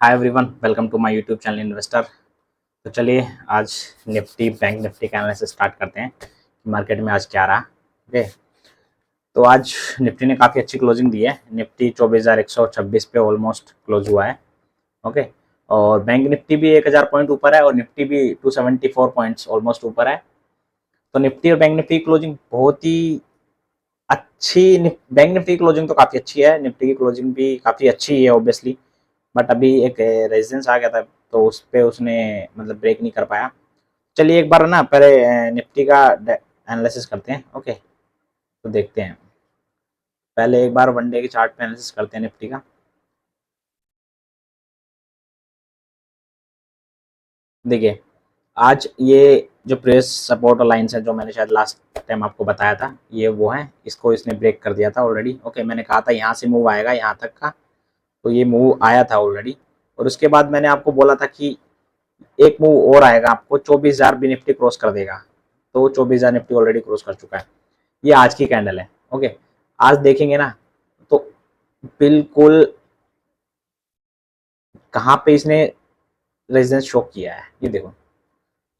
Hi everyone, welcome to my YouTube channel investor. तो चलिए आज निफ्टी बैंक निफ्टी का एनालिसिस स्टार्ट करते हैं कि मार्केट में आज क्या रहा। ओके, तो आज निफ्टी ने काफ़ी अच्छी क्लोजिंग दी है। निफ्टी 24,126 पे ऑलमोस्ट क्लोज हुआ है। ओके, और बैंक निफ्टी भी 1,000 पॉइंट ऊपर है और निफ्टी भी 274 पॉइंट्स ऑलमोस्ट ऊपर है। तो निफ्टी और बैंक निफ्टी की क्लोजिंग बहुत ही अच्छी। बैंक निफ्टी की क्लोजिंग तो काफ़ी अच्छी है, निफ्टी की क्लोजिंग भी काफ़ी अच्छी है ऑब्वियसली। बट अभी एक रेजिडेंस आ गया था तो उस पे उसने मतलब ब्रेक नहीं कर पाया। चलिए एक बार ना पहले निफ्टी का एनालिसिस करते हैं। ओके, तो देखते हैं। पहले एक बार वन डे के चार्ट पे एनालिसिस करते हैं निफ्टी का। देखिए, आज ये जो प्रेस सपोर्ट लाइन्स है जो मैंने शायद लास्ट टाइम आपको बताया था, ये वो है। इसको इसने ब्रेक कर दिया था ऑलरेडी। ओके, मैंने कहा था यहाँ से मूव आएगा यहाँ तक का, तो ये मूव आया था ऑलरेडी। और उसके बाद मैंने आपको बोला था कि एक मूव और आएगा, आपको 24,000 भी निफ्टी क्रॉस कर देगा। तो 24,000 निफ्टी ऑलरेडी क्रॉस कर चुका है। ये आज की कैंडल है। ओके, आज देखेंगे ना तो बिल्कुल कहाँ पे इसने रेजिडेंस शो किया है, ये देखो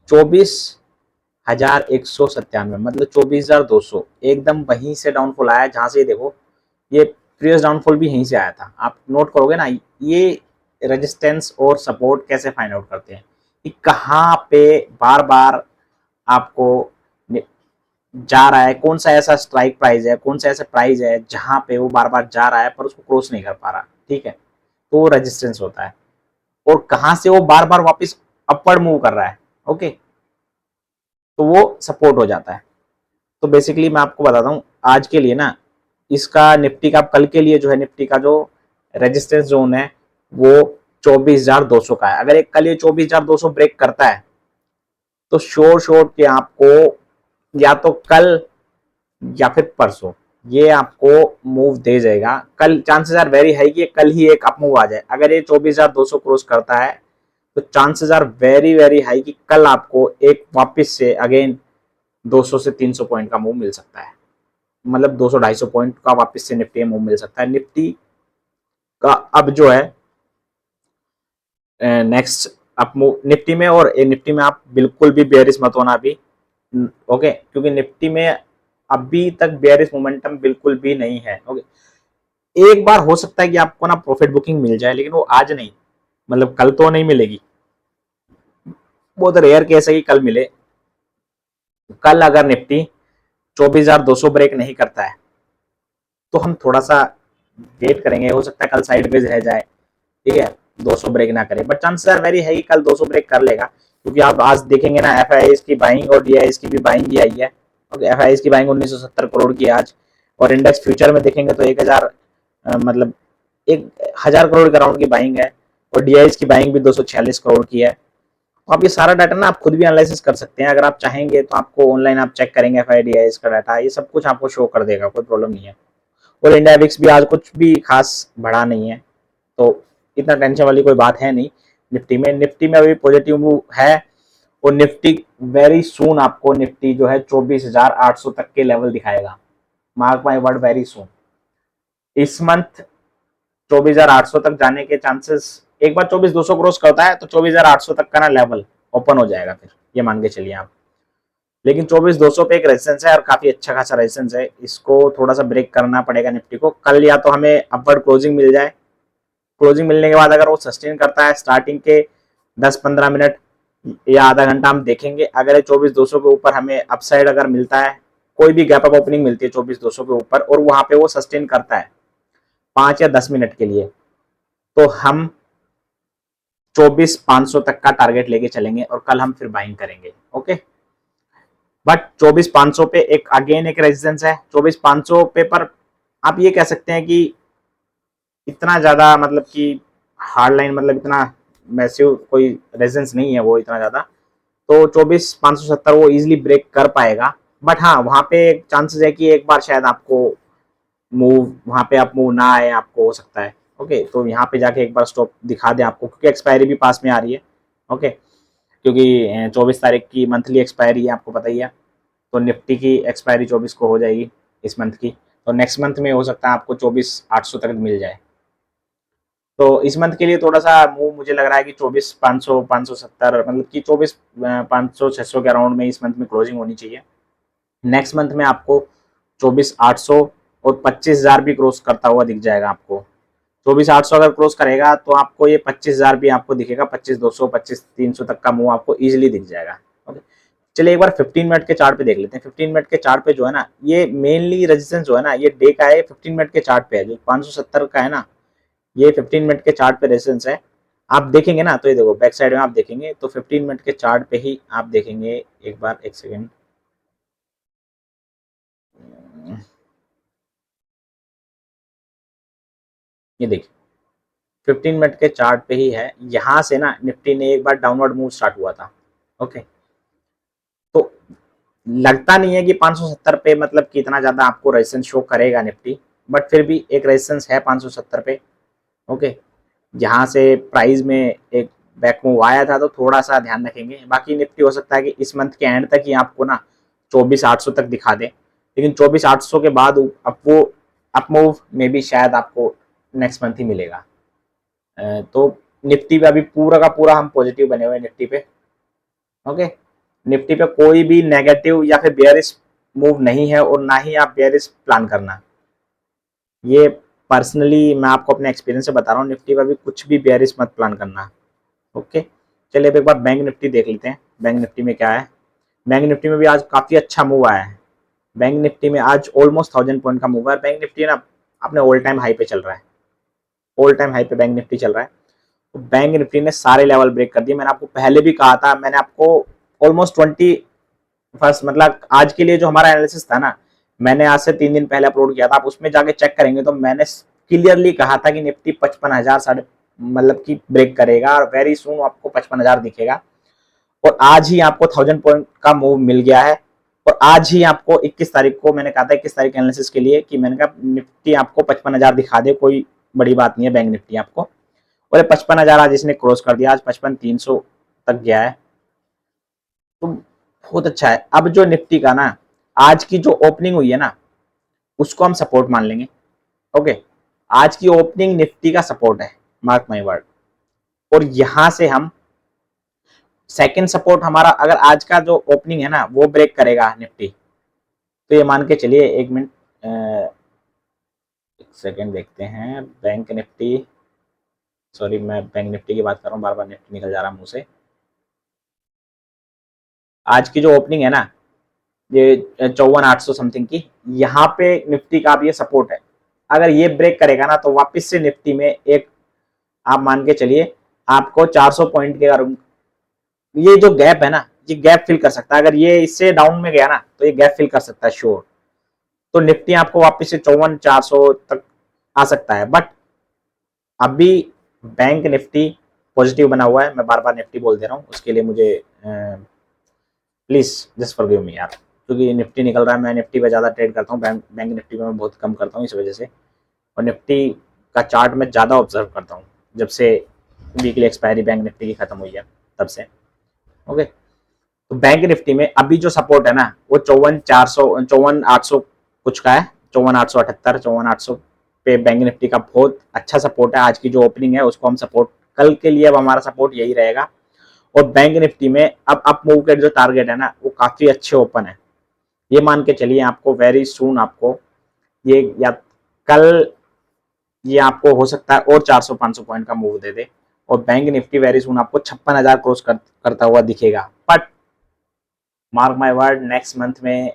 24,197, मतलब 24,200, एकदम वहीं से डाउनफॉल आया जहां से ये देखो ये प्रीवियस डाउनफॉल भी यहीं से आया था। आप नोट करोगे ना, ये रेजिस्टेंस और सपोर्ट कैसे फाइंड आउट करते हैं कि कहाँ पे बार बार आपको जा रहा है, कौन सा ऐसा स्ट्राइक प्राइस है, कौन सा ऐसा प्राइस है जहां पे वो बार बार जा रहा है पर उसको क्रॉस नहीं कर पा रहा। ठीक है, तो वो रेजिस्टेंस होता है। और कहां से वो बार बार वापस अपवर्ड मूव कर रहा है, ओके, तो वो सपोर्ट हो जाता है। तो बेसिकली मैं आपको बताता हूँ आज के लिए ना, इसका निफ्टी का कल के लिए जो है निफ्टी का जो रेजिस्टेंस जोन है वो 24,200 का है। अगर एक कल ये 24,200 ब्रेक करता है तो श्योर श्योर कि आपको या तो कल या फिर परसों ये आपको मूव दे जाएगा। कल चांसेस आर वेरी हाई कि कल ही एक अप मूव आ जाए। अगर ये 24,200 क्रॉस करता है तो chances are very very high कि कल आपको एक वापस से अगेन 200 से 300 पॉइंट का मूव मिल सकता है। मतलब 200-250 पॉइंट का वापस से निफ्टी में मूव मिल सकता है। निफ्टी का अब जो है नेक्स्ट अप मूव निफ्टी में, और निफ्टी में आप बिल्कुल भी बेयरिश मत होना अभी। ओके, क्योंकि निफ्टी में अभी तक बेयरिश मोमेंटम बिल्कुल भी नहीं है। ओके, एक बार हो सकता है कि आपको ना प्रॉफिट बुकिंग मिल जाए, लेकिन वो आज नहीं, मतलब कल तो नहीं मिलेगी। बहुत रेयर केस है कि कल मिले। कल अगर निफ्टी 24,200 ब्रेक नहीं करता है तो हम थोड़ा सा वेट करेंगे। हो सकता है कल साइडवेज रह जाए, ठीक है, 200 ब्रेक ना करे, बट चांसेस आर वेरी है कि कल 200 ब्रेक कर लेगा। क्योंकि आप आज देखेंगे ना, एफ की बाइंग और डी की भी बाइंग ही आई है। एफ की बाइंग 1970 करोड़ की आज, और इंडेक्स फ्यूचर में देखेंगे तो 1,000 मतलब 1,000 करोड़ के राउंड की बाइंग है। और डी की बाइंग भी 246 करोड़ की है। तो आप ये सारा डाटा ना आप खुद भी एनालिसिस कर सकते हैं। अगर आप चाहेंगे तो आपको ऑनलाइन आप चेक करेंगे एफ आई का डाटा, ये सब कुछ आपको शो कर देगा, कोई प्रॉब्लम नहीं है। और इंडिया विक्स भी आज कुछ भी खास बढ़ा नहीं है, तो इतना टेंशन वाली कोई बात है नहीं। निफ्टी में अभी पॉजिटिव मूव है। और निफ्टी वेरी सून आपको निफ्टी जो है 24,800 तक के लेवल दिखाएगा। Mark my word, very soon. इस मंथ 24,800 तक जाने के चांसेस, एक बार 24,200 क्रॉस करता है तो 24,800 तक का ना लेवल ओपन हो जाएगा, फिर ये मान के चलिए आप। लेकिन 24,200 पे एक रेजिस्टेंस है और काफी अच्छा खासा रेजिस्टेंस है, इसको थोड़ा सा ब्रेक करना पड़ेगा निफ्टी को। कल या तो हमें अपवर्ड क्लोजिंग मिल जाए, क्लोजिंग मिलने के बाद अगर वो सस्टेन करता है स्टार्टिंग के 10-15 मिनट या आधा घंटा हम देखेंगे। अगर 24,200 के ऊपर हमें अपसाइड अगर मिलता है, कोई भी गैप अप ओपनिंग मिलती है 24,200 के ऊपर और वहां पे वो सस्टेन करता है 5 या 10 मिनट के लिए, तो हम 24,500 तक का टारगेट लेके चलेंगे और कल हम फिर बाइंग करेंगे। ओके, बट 24,500 पे एक अगेन एक रेजिस्टेंस है 24,500 पे। पर आप ये कह सकते हैं कि इतना ज्यादा मतलब कि हार्ड लाइन, मतलब इतना मैसिव कोई रेजिस्टेंस नहीं है वो इतना ज्यादा। तो 24,570 वो इजिली ब्रेक कर पाएगा। बट हाँ, वहां पे चांसेस है कि एक बार शायद आपको मूव, वहां पे आप मूव ना आए, आपको हो सकता है। ओके, तो यहाँ पे जाके एक बार स्टॉप दिखा दे आपको, क्योंकि एक्सपायरी भी पास में आ रही है। ओके, क्योंकि 24 तारीख की मंथली एक्सपायरी है, आपको पता ही है। तो निफ्टी की एक्सपायरी 24 को हो जाएगी इस मंथ की। तो नेक्स्ट मंथ में हो सकता है आपको 24,800 तक मिल जाए। तो इस मंथ के लिए थोड़ा सा मूव मुझे लग रहा है कि 24,500 570 मतलब कि 24,500 600 के अराउंड में इस मंथ में क्लोजिंग होनी चाहिए। नेक्स्ट मंथ में आपको 24,800 और 25,000 भी क्रॉस करता हुआ दिख जाएगा आपको। 24,800 अगर क्रॉस करेगा तो आपको ये 25,000 भी आपको दिखेगा, 25,200 25,300 तक का मूव आपको इजिली दिख जाएगा। ओके, चलिए एक बार 15 मिनट के चार्ट पे देख लेते हैं। 15 मिनट के चार्ट पे जो है ना, ये मेनली रेजिस्टेंस जो है ना, ये डे का है, 15 मिनट के चार्ट पे है, जो 570 का है ना, ये 15 मिनट के चार्ट पे रेजिस्टेंस है। आप देखेंगे ना तो ये देखो बैक साइड में आप देखेंगे तो 15 मिनट के चार्ट पे ही आप देखेंगे। एक बार एक सेकेंड, ये देखिए 15 मिनट के चार्ट पे ही है। यहां से ना निफ्टी ने एक बार डाउनवर्ड मूव स्टार्ट हुआ था। ओके, तो लगता नहीं है कि 570 पे मतलब कि इतना ज्यादा आपको रेजिस्टेंस शो करेगा निफ्टी, बट फिर भी एक रेजिस्टेंस है 570 पे। ओके, जहां से प्राइस में एक बैक मूव आया था, तो थोड़ा सा ध्यान रखेंगे। बाकी निफ्टी हो सकता है कि इस मंथ के एंड तक ही आपको ना 24,800 तक दिखा दे, लेकिन 24,800 के बाद अब वो अप मूव में भी शायद आपको नेक्स्ट मंथ ही मिलेगा। तो निफ्टी पे अभी पूरा का पूरा हम पॉजिटिव बने हुए हैं निफ्टी पे। ओके, निफ्टी पे कोई भी नेगेटिव या फिर बेयरिश मूव नहीं है, और ना ही आप बेयरिश प्लान करना। ये पर्सनली मैं आपको अपने एक्सपीरियंस से बता रहा हूँ, निफ्टी पे अभी कुछ भी बेयरिश मत प्लान करना। ओके, चलिए अब एक बार बैंक निफ्टी देख लेते हैं। बैंक निफ्टी में क्या है। बैंक निफ्टी में भी आज काफी अच्छा मूव आया है। बैंक निफ्टी में आज ऑलमोस्ट 1000 पॉइंट का मूव है। बैंक निफ्टी ना अपने ऑल टाइम हाई पे चल रहा है। ऑल टाइम हाई पे बैंक निफ्टी चल रहा है। तो बैंक निफ्टी ने सारे लेवल ब्रेक कर दिए। मैंने आपको पहले भी कहा था, मैंने आपको ऑलमोस्ट 21 मतलब आज के लिए जो हमारा एनालिसिस था ना, मैंने आज से 3 दिन पहले अपलोड किया था। आप उसमें जाके चेक करेंगे तो मैंने क्लियरली कहा था कि निफ्टी 55,000 साढ़े मतलब कि ब्रेक करेगा, और वेरी सून आपको 55,000 दिखेगा। और आज ही आपको 1000 पॉइंट का मूव मिल गया है। और आज ही आपको 21 तारीख को मैंने कहा था, 21 तारीख एनालिसिस के लिए, कि मैंने कहा निफ्टी आपको 55,000 दिखा दे, कोई बड़ी बात नहीं है बैंक निफ्टी आपको। और 55,000 आज इसने क्रॉस कर दिया, आज 55,300 तक गया है, तो बहुत अच्छा है। अब जो निफ्टी का ना आज की जो ओपनिंग हुई है ना, उसको हम सपोर्ट मान लेंगे। ओके, आज की ओपनिंग निफ्टी का सपोर्ट है, मार्क माई वर्ड। और यहां से हम सेकंड सपोर्ट हमारा, अगर आज का जो ओपनिंग है ना वो ब्रेक करेगा निफ्टी, तो ये मान के चलिए, एक मिनट एक सेकेंड देखते हैं। बैंक निफ्टी, सॉरी मैं बैंक निफ्टी की बात कर रहा हूँ, बार बार निफ्टी निकल जा रहा मुंह से। आज की जो ओपनिंग है ना, ये 54,800 समथिंग की, यहाँ पे निफ्टी का अब ये सपोर्ट है। अगर ये ब्रेक करेगा ना तो वापस से निफ्टी में एक, आप मान के चलिए, आपको 400 पॉइंट के, ये जो गैप है ना, ये गैप फिल कर सकता है। अगर ये इससे डाउन में गया ना तो ये गैप फिल कर सकता है श्योर। तो निफ्टी आपको वापस से 54,400 तक आ सकता है। बट अभी बैंक निफ्टी पॉजिटिव बना हुआ है। मैं बार बार निफ्टी बोल दे रहा हूँ, उसके लिए मुझे प्लीज जस्ट फॉरगिव मी यार, क्योंकि निफ्टी निकल रहा है, मैं निफ्टी पे ज्यादा ट्रेड करता हूँ, बैंक निफ्टी में मैं बहुत कम करता हूँ इस वजह से। और निफ्टी का चार्ट में ज्यादा ऑब्जर्व करता हूँ, जब से वीकली एक्सपायरी बैंक निफ्टी की खत्म हुई है तब से। ओके, तो बैंक निफ्टी में अभी जो सपोर्ट है ना, वो 54,800 कुछ का है, 54,878 54,800 पे बैंक निफ्टी का बहुत अच्छा सपोर्ट है। आज की जो ओपनिंग है उसको हम सपोर्ट, कल के लिए अब हमारा सपोर्ट यही रहेगा। और बैंक निफ्टी में अब अप मूव के जो टारगेट है ना, वो काफी अच्छे ओपन है। ये मान के चलिए आपको वेरी सून आपको ये, या कल ये आपको हो सकता है और 400-500 पॉइंट का मूव दे दे, और बैंक निफ्टी वेरी सून आपको 56,000 क्रॉस करता हुआ दिखेगा। But mark my word, next month में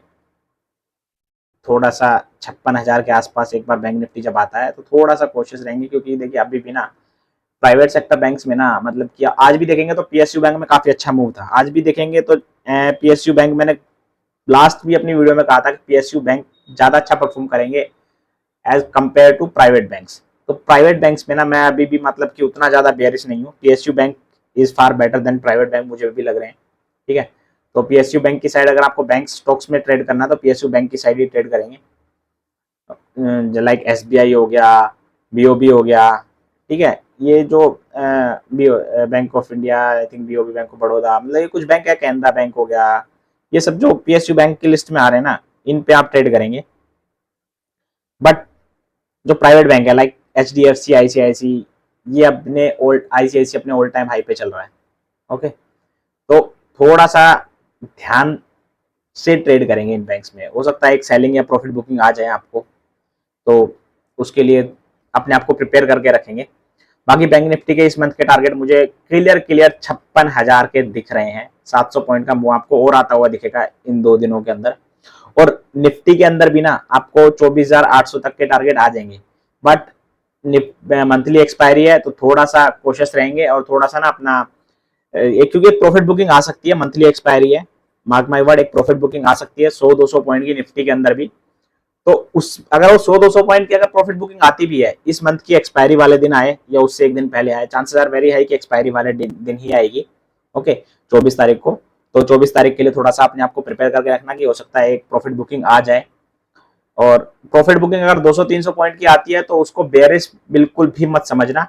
थोड़ा सा 56,000 के आसपास एक बार बैंक निफ्टी जब आता है तो थोड़ा सा कोशिश रहेंगे, क्योंकि देखिए अभी भी ना प्राइवेट सेक्टर बैंक्स में ना, मतलब कि आज भी देखेंगे तो पीएसयू बैंक में काफी अच्छा मूव था। आज भी देखेंगे तो पीएसयू बैंक, मैंने लास्ट भी अपनी वीडियो में कहा था कि पीएसयू बैंक ज्यादा अच्छा परफॉर्म करेंगे as compared to private banks. तो प्राइवेट बैंक्स में ना मैं अभी भी मतलब कि उतना ज्यादा बेयरिश नहीं हूँ। PSU bank is far better than private bank, मुझे भी लग रहे हैं। ठीक है, तो पीएसयू बैंक की साइड अगर आपको बैंक स्टॉक्स में ट्रेड करना है तो पीएसयू बैंक की साइड ही ट्रेड करेंगे। लाइक एसबीआई हो गया, बीओबी हो गया। ठीक है, ये जो bank of India, I think BOB, bank of Baroda, मतलब ये कुछ बैंक है, कैनरा बैंक हो गया, ये सब जो पीएसयू बैंक की लिस्ट में आ रहे हैं ना, इन पे आप ट्रेड करेंगे। बट जो प्राइवेट बैंक है लाइक एचडीएफसी, आईसीआईसी, ये अपने ओल्ड आईसीआईसी अपने ऑल टाइम हाई पे चल रहा है। ओके, तो थोड़ा सा ध्यान से ट्रेड करेंगे इन बैंक्स में, हो सकता है एक सेलिंग या प्रॉफिट बुकिंग आ जाए आपको, तो उसके लिए अपने आप को प्रिपेयर करके रखेंगे। बाकी बैंक निफ्टी के इस मंथ के टारगेट मुझे क्लियर 56,000 के दिख रहे हैं। 700 पॉइंट का मूव आपको और आता हुआ दिखेगा इन 2 दिनों के अंदर। और निफ्टी के अंदर भी ना आपको 24,800 तक के टारगेट आ जाएंगे, बट मंथली एक्सपायरी है तो थोड़ा सा कोशिश रहेंगे और थोड़ा सा ना अपना एक, क्योंकि प्रॉफिट बुकिंग आ सकती है, मंथली एक्सपायरी है, मार्क माई वर्ड, एक प्रॉफिट बुकिंग आ सकती है 100-200 पॉइंट की निफ्टी के अंदर भी। तो उस अगर वो 100-200 पॉइंट की अगर प्रॉफिट बुकिंग आती भी है इस मंथ की एक्सपायरी वाले दिन आए या उससे एक दिन पहले आए, चांसेस आर वेरी हाई कि एक्सपायरी वाले दिन ही आएगी। ओके, 24 तारीख को। तो 24 तारीख के लिए थोड़ा सा अपने आप को प्रिपेयर करके रखना कि हो सकता है एक प्रॉफिट बुकिंग आ जाए। और प्रॉफिट बुकिंग अगर 200-300 पॉइंट की आती है तो उसको बेयरिश बिल्कुल भी मत समझना।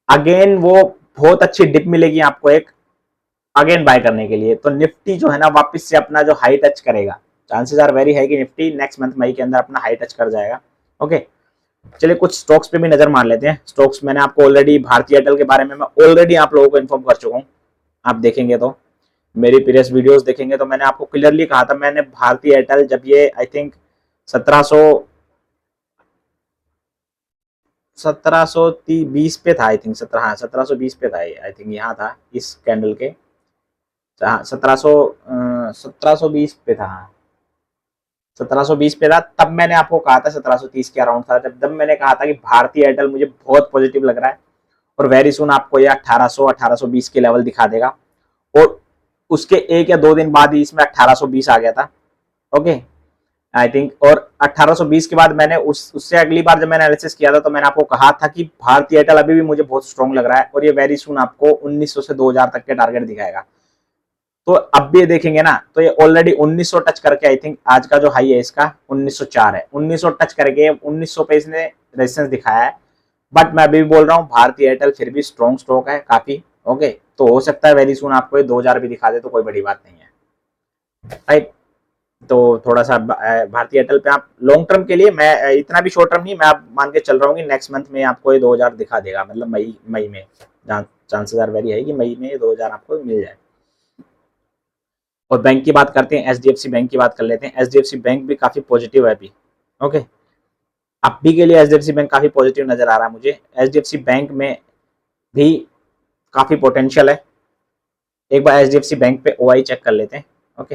अगेन वो बहुत अच्छी डिप मिलेगी आपको एक अगेन बाय करने के लिए। तो निफ्टी जो है ना वापस से अपना जो हाई टच करेगा, चांसेस आर वेरी हाई कि निफ्टी नेक्स्ट मंथ मई के अंदर अपना हाई टच कर जाएगा। ओके, चलिए कुछ स्टॉक्स पे भी नजर मार लेते हैं। स्टॉक्स मैंने आपको ऑलरेडी भारतीय एयरटेल के बारे में मैं ऑलरेडी आप लोगों को इन्फॉर्म कर चुका हूँ। आप देखेंगे तो मेरी प्रीवियस वीडियोस देखेंगे तो मैंने आपको क्लियरली कहा था, मैंने भारतीय एयरटेल जब ये आई थिंक 1720 पे था, आई थिंक 1720 पे था, आई थिंक यहाँ था इस कैंडल के, 1720 पे था, 1720 पे था। तब मैंने आपको कहा था 1730 के अराउंड था, जब मैंने कहा था कि भारतीय एयरटेल मुझे बहुत पॉजिटिव लग रहा है और वेरी सुन आपको ये 1800-1820 के लेवल दिखा देगा। और उसके 1 या 2 दिन बाद ही इसमें 1820 आ गया था। Okay, I think. और 1820 के बाद मैंने उससे अगली बार जब मैंने एनालिसिस किया था तो मैंने आपको कहा था कि भारतीय एयरटेल अभी भी मुझे बहुत स्ट्रॉन्ग लग रहा है और ये वेरी सुन आपको 1900 से 2000 तक के टारगेट दिखाएगा। तो अब भी देखेंगे ना तो ये ऑलरेडी 1900 टच करके, आई थिंक आज का जो हाई है इसका 1904 है, 1900 टच करके 1900 पे इसने रेजिस्टेंस दिखाया है। बट मैं अभी भी बोल रहा हूँ भारतीय एयरटेल फिर भी स्ट्रॉन्ग स्टॉक है काफी। ओके, तो हो सकता है वेरी सुन आपको ये 2000 भी दिखा दे तो कोई बड़ी बात नहीं है, राइट। तो थोड़ा सा भारतीय एयरटेल पे आप लॉन्ग टर्म के लिए, मैं इतना भी शॉर्ट टर्म नहीं, मैं आप मान के चल रहा हूँ कि नेक्स्ट मंथ में आपको ये 2000 दिखा देगा, मतलब मई में चांसेस आर वेरी है कि मई में 2000 आपको मिल जाए। और बैंक की बात करते हैं, एचडीएफसी बैंक की बात कर लेते हैं। एचडीएफसी बैंक भी काफी पॉजिटिव है अभी। ओके, अभी के लिए एचडीएफसी बैंक काफी पॉजिटिव नजर आ रहा है मुझे। एचडीएफसी बैंक में भी काफी पोटेंशियल है। एक बार एचडीएफसी बैंक पे ओआई चेक कर लेते हैं। ओके,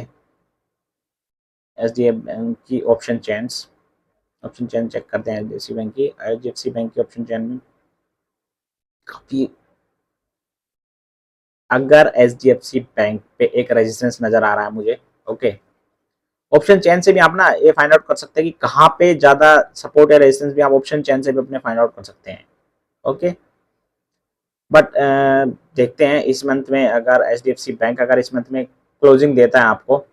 एचडीएफसी बैंक की ऑप्शन चेन चेक करते हैं। एचडीएफसी बैंक की ऑप्शन चेन में काफी, अगर एचडीएफसी बैंक पे एक रेजिस्टेंस नजर आ रहा है मुझे, ओके, ऑप्शन चेन से भी आप ना ये फाइंड आउट कर सकते हैं कि कहाँ पे ज्यादा सपोर्ट या रेजिस्टेंस भी आप ऑप्शन चेन से भी अपने फाइंड आउट कर सकते हैं। ओके, बट देखते हैं इस मंथ में अगर एचडीएफसी बैंक अगर इस मंथ में क्लोजिंग देता है आपको,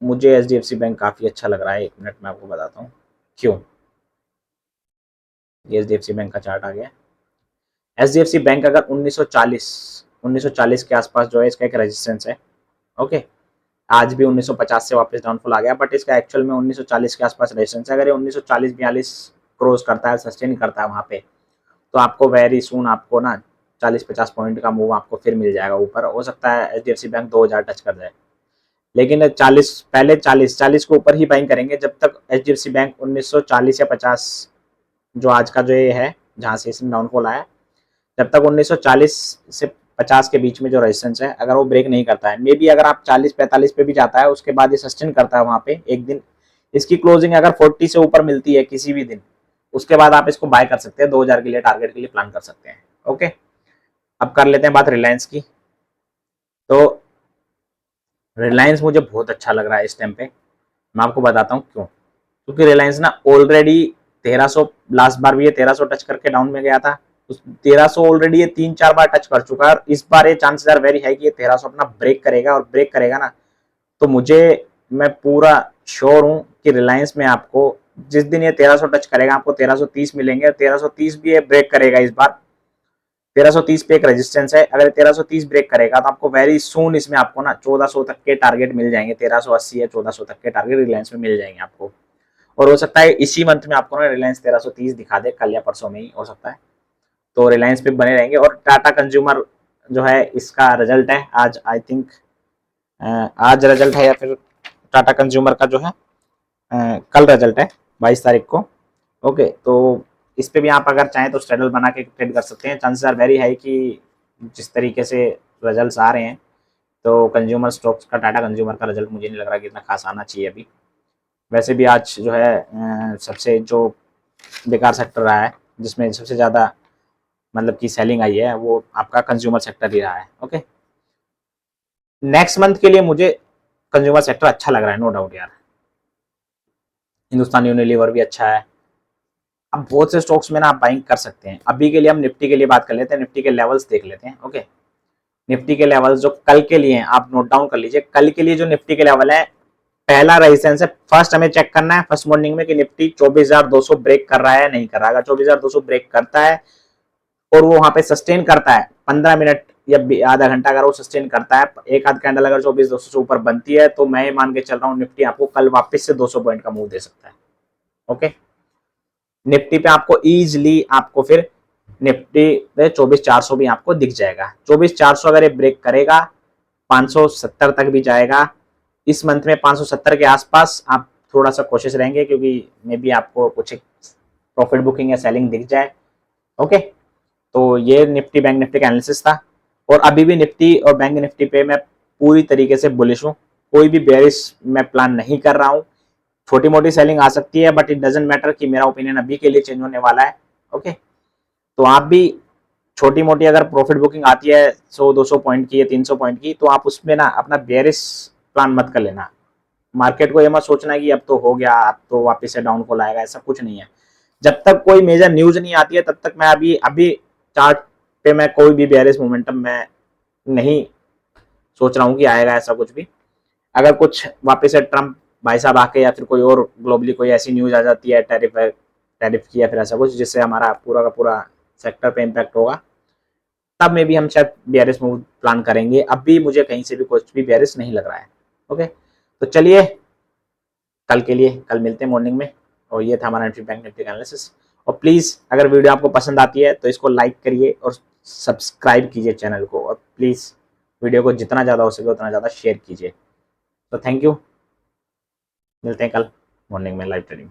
मुझे एचडीएफसी बैंक काफी अच्छा लग रहा है। 1 मिनट में आपको बताता हूँ क्यों। ये एचडीएफसी बैंक का चार्ट आ गया। एचडीएफसी बैंक अगर 1940 के आसपास जो है इसका एक रेजिस्टेंस है। ओके, आज भी 1950 से वापस डाउनफॉल आ गया, बट इसका एक्चुअल में 1940 के आसपास रेजिस्टेंस है। अगर ये 1940-42 क्रॉस करता है, सस्टेन करता है वहां पे, तो आपको वेरी सून आपको ना 40-50 पॉइंट का मूव आपको फिर मिल जाएगा ऊपर। हो सकता है एचडीएफसी बैंक 2000 टच कर जाए, लेकिन 40 पहले 40 के ऊपर ही बाइंग करेंगे जब तक एचडीएफसी बैंक 1940 या 50, जो आज का जो ये है जहां से इसमें डाउनफॉल आया, जब तक 1940 से 50 के बीच में जो रेजिस्टेंस है अगर वो ब्रेक नहीं करता है, मे बी अगर आप 40-45 पे भी जाता है उसके बाद ये सस्टेन करता है वहां पे एक दिन, इसकी क्लोजिंग अगर 40 से ऊपर मिलती है किसी भी दिन, उसके बाद आप इसको बाय कर सकते हैं, 2000 के लिए टारगेट के लिए प्लान कर सकते हैं। ओके, अब कर लेते हैं बात रिलायंस की। तो रिलायंस मुझे बहुत अच्छा लग रहा है इस टाइम पे, मैं आपको बताता हूँ क्यों। क्योंकि रिलायंस ना ऑलरेडी 1300, लास्ट बार भी ये 1300 टच करके डाउन में गया था, 1300 ऑलरेडी ये 3-4 बार टच कर चुका है और इस बार ये चांसेस आर वेरी हाई कि ये 1300 अपना ब्रेक करेगा, और ब्रेक करेगा ना तो मुझे, मैं पूरा श्योर हूं कि रिलायंस में आपको जिस दिन ये 1300 टच करेगा आपको 1330 मिलेंगे, और 1330 भी ये ब्रेक करेगा इस बार। 1330 पे एक रेजिस्टेंस है, अगर 1330 ब्रेक करेगा तो आपको वेरी सून इसमें आपको ना 1400 तक के टारगेट मिल जाएंगे, 1380 या 1400 तक के टारगेट रिलायंस में मिल जाएंगे आपको। और हो सकता है इसी मंथ में आपको ना रिलायंस 1330 दिखा दे, कल या परसों में ही हो सकता है। तो रिलायंस पे बने रहेंगे। और टाटा कंज्यूमर जो है इसका रिजल्ट है आज, आई थिंक आज रिजल्ट है या फिर टाटा कंज्यूमर का जो है कल रिजल्ट है 22 तारीख को। ओके, तो इस पे भी आप अगर चाहें तो स्ट्रेडल बना के ट्रेड कर सकते हैं। चांसेस आर वेरी हाई कि जिस तरीके से रिजल्ट्स आ रहे हैं तो कंज्यूमर स्टॉक्स का, टाटा कंज्यूमर का रिजल्ट मुझे नहीं लग रहा कि इतना खास आना चाहिए अभी। वैसे भी आज जो है सबसे जो बेकार सेक्टर रहा है, जिसमें सबसे ज़्यादा मतलब की सेलिंग आई है, वो आपका कंज्यूमर सेक्टर ही रहा है। ओके, नेक्स्ट मंथ के लिए मुझे कंज्यूमर सेक्टर अच्छा लग रहा है, नो डाउट यार। हिंदुस्तान यूनिलीवर भी अच्छा है। अब बहुत से स्टॉक्स में ना आप बाइंग कर सकते हैं। अभी के लिए हम निफ्टी के लिए बात कर लेते हैं, निफ्टी के लेवल्स देख लेते हैं। ओके, निफ्टी के लेवल्स जो कल के लिए हैं आप नोट डाउन कर लीजिए। कल के लिए जो निफ्टी के लेवल है, पहला रेजिस्टेंस है, फर्स्ट हमें चेक करना है फर्स्ट मॉर्निंग में कि निफ्टी 24,200 ब्रेक कर रहा है नहीं कर रहा। अगर 24,200 ब्रेक करता है और वो वहां पे सस्टेन करता है 15 मिनट या आधा घंटा, अगर वो सस्टेन करता है, एक आध कैंडल अगर 24,200 से ऊपर बनती है, तो मैं मान के चल रहा हूँ निफ्टी आपको कल वापस से 200 पॉइंट का मूव दे सकता है। ओके, निफ्टी पे आपको इजिली आपको फिर निफ्टी पे 24,400 भी आपको दिख जाएगा। 24,400 अगर ये ब्रेक करेगा 570 तक भी जाएगा। इस मंथ में 570 के आसपास आप थोड़ा सा कोशिश रहेंगे, क्योंकि मे बी आपको कुछ प्रॉफिट बुकिंग या सेलिंग दिख जाए। ओके, तो ये निफ्टी बैंक निफ्टी का एनालिसिस था। और अभी भी निफ्टी और बैंक निफ्टी पे मैं पूरी तरीके से बुलिश हूँ, कोई भी बेरिश मैं प्लान नहीं कर रहा हूँ। छोटी मोटी सेलिंग आ सकती है, बट इट डजेंट मैटर कि मेरा ओपिनियन अभी के लिए चेंज होने वाला है। ओके, तो आप भी छोटी मोटी अगर प्रॉफिट बुकिंग आती है 100-200 पॉइंट की या 300 पॉइंट की, तो आप उसमें ना अपना बेरिश प्लान मत कर लेना। मार्केट को ये मत सोचना कि अब तो हो गया, अब तो वापस से डाउनफॉल आएगा, ऐसा कुछ नहीं है। जब तक कोई मेजर न्यूज नहीं आती है तब तक मैं अभी अभी चार्ट पे मैं कोई भी बेरिश मोमेंटम मैं नहीं सोच रहा हूँ कि आएगा ऐसा कुछ भी। अगर कुछ वापस से ट्रम्प भाई साहब आके या फिर कोई और ग्लोबली कोई ऐसी न्यूज आ जाती है टैरिफ की या फिर ऐसा कुछ जिससे हमारा पूरा का पूरा सेक्टर पे इम्पैक्ट होगा, तब में भी हम शायद बेरिश मूव प्लान करेंगे। अभी मुझे कहीं से भी कुछ भी बेरिश नहीं लग रहा है। ओके, तो चलिए कल के लिए कल मिलते हैं मॉर्निंग में। और ये था हमारा निफ्टी बैंक निफ्टी का एनालिसिस। और प्लीज़ अगर वीडियो आपको पसंद आती है तो इसको लाइक करिए और सब्सक्राइब कीजिए चैनल को, और प्लीज़ वीडियो को जितना ज़्यादा हो सके उतना ज़्यादा शेयर कीजिए। तो थैंक यू, मिलते हैं कल मॉर्निंग में लाइव ट्रेडिंग।